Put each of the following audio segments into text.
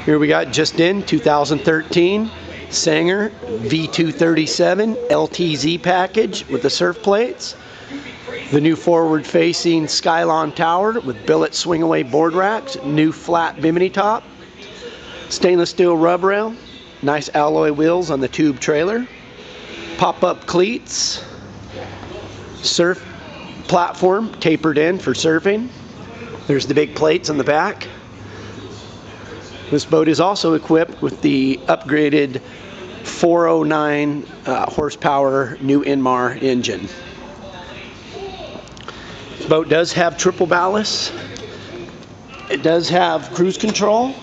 Here we got just in 2013 Sanger V237 LTZ package with the surf plates. The new forward-facing Skylon tower with billet swing-away board racks, new flat bimini top, stainless steel rub rail, nice alloy wheels on the tube trailer, pop-up cleats, surf platform tapered in for surfing. There's the big plates on the back. This boat is also equipped with the upgraded 409 horsepower new INDMAR engine. This boat does have triple ballast. It does have cruise control.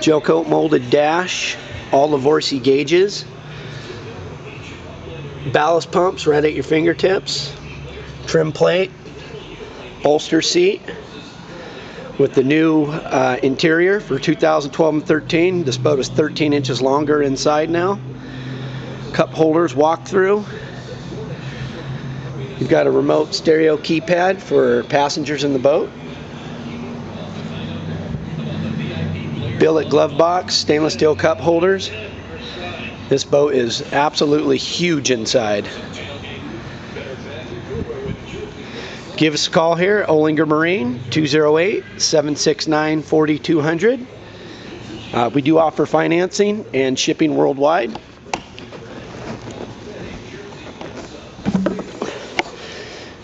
Gel coat molded dash, all Lavorsi gauges. Ballast pumps right at your fingertips. Trim plate, bolster seat with the new interior for 2012 and 13. This boat is 13 inches longer inside now. Cup holders walk through. You've got a remote stereo keypad for passengers in the boat. Billet glove box, stainless steel cup holders. This boat is absolutely huge inside. Give us a call here at Olinger Marine, 208-769-4200. We do offer financing and shipping worldwide.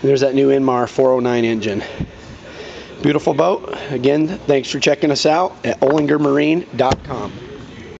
There's that new INDMAR 409 engine. Beautiful boat. Again, thanks for checking us out at olingermarine.com.